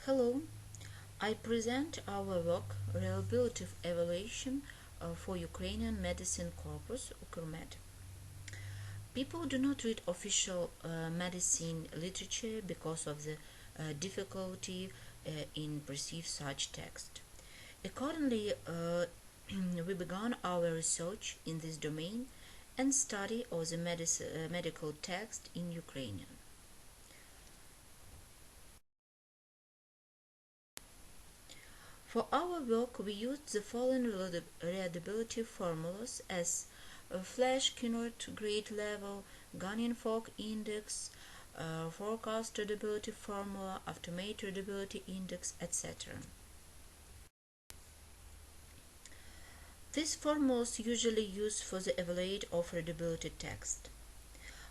Hello, I present our work Readability Evaluation for Ukrainian Medicine Corpus, UKRMED. People do not read official medicine literature because of the difficulty in perceiving such text. Accordingly, we began our research in this domain and study of the medical text in Ukrainian. For our work, we used the following readability formulas as Flash-Kinert grade level, Gunning-Fogg index, forecast readability formula, estimate readability index, etc. These formulas usually used for the evaluation of readability text.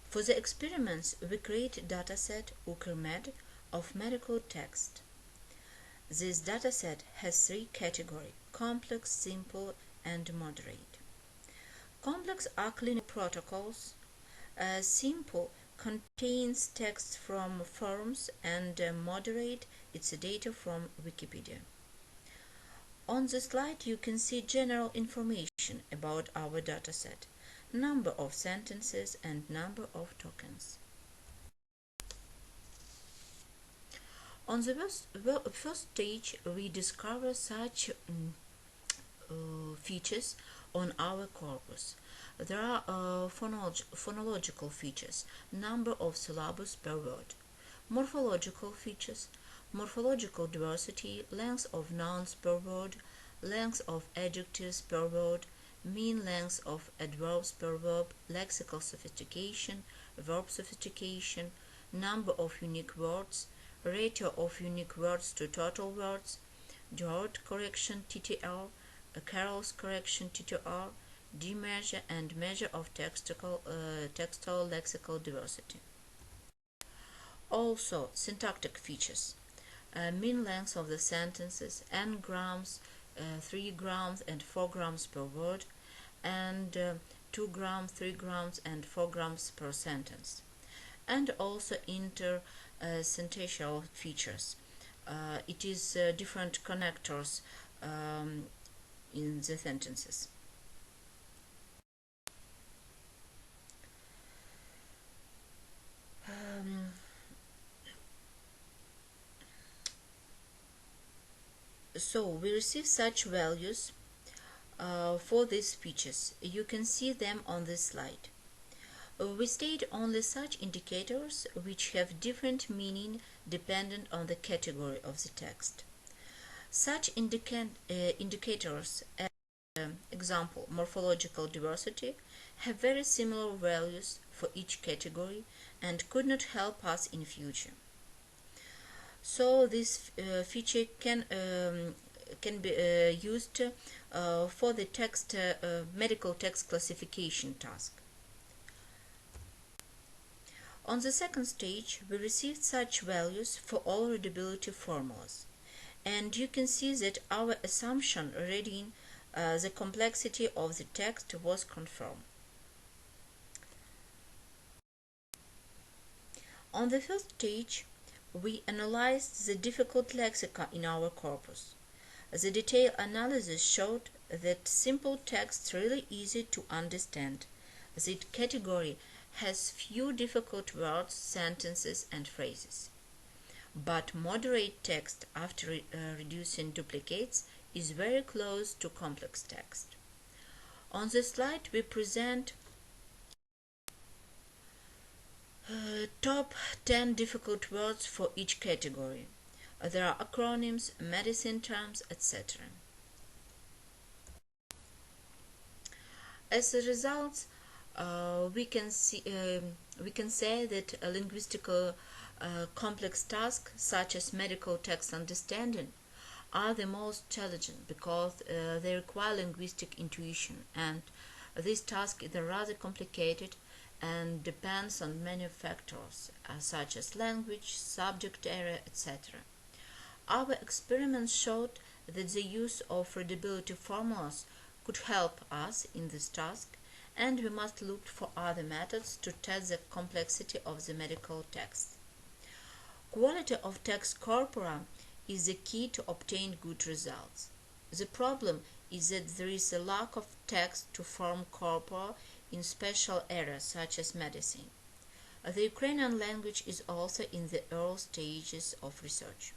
For the experiments, we create dataset UKRMED of medical text. This dataset has three categories: complex, simple, and moderate. Complex are clinical protocols. Simple contains text from forums, and moderate its data from Wikipedia. On the slide you can see general information about our dataset, number of sentences and number of tokens. On the first stage, we discover such features on our corpus. There are phonological features, number of syllables per word; morphological features, morphological diversity, length of nouns per word, length of adjectives per word, mean length of adverbs per verb, lexical sophistication, verb sophistication, number of unique words, ratio of unique words to total words, George correction TTR, Carroll's correction TTR, D-measure and measure of textual lexical diversity. Also, syntactic features, mean length of the sentences, n grams, 3 grams and 4 grams per word, and 2 grams, 3 grams and 4 grams per sentence. And also intersentential features. It is different connectors in the sentences. So we receive such values for these features. You can see them on this slide. We state only such indicators which have different meaning dependent on the category of the text. Such indicators, as example, morphological diversity, have very similar values for each category and could not help us in future. So this feature can be used for the medical text classification task. On the second stage, we received such values for all readability formulas, and you can see that our assumption regarding the complexity of the text was confirmed. On the first stage, we analyzed the difficult lexica in our corpus. The detailed analysis showed that simple text is really easy to understand. The category has few difficult words, sentences, and phrases. But moderate text, after reducing duplicates, is very close to complex text. On the slide we present top 10 difficult words for each category. There are acronyms, medicine terms, etc. As a result, we can say that a linguistical complex tasks such as medical text understanding are the most challenging because they require linguistic intuition, and this task is rather complicated and depends on many factors such as language, subject area, etc. Our experiments showed that the use of readability formulas could help us in this task, and we must look for other methods to test the complexity of the medical text. Quality of text corpora is the key to obtain good results. The problem is that there is a lack of text to form corpora in special areas such as medicine. The Ukrainian language is also in the early stages of research.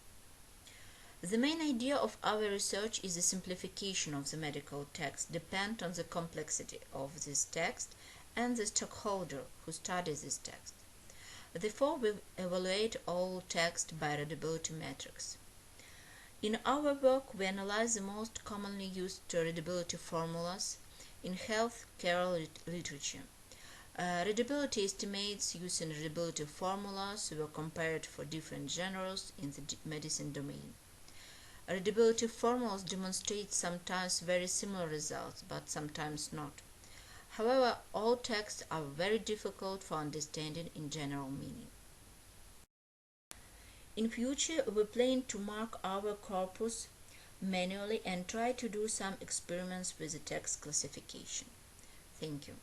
The main idea of our research is the simplification of the medical text dependent on the complexity of this text and the stakeholder who studies this text. Therefore, we evaluate all text by readability metrics. In our work, we analyze the most commonly used readability formulas in healthcare literature. Readability estimates using readability formulas were compared for different genres in the medicine domain. Readability formulas demonstrate sometimes very similar results, but sometimes not. However, all texts are very difficult for understanding in general meaning. In future, we plan to mark our corpus manually and try to do some experiments with the text classification. Thank you.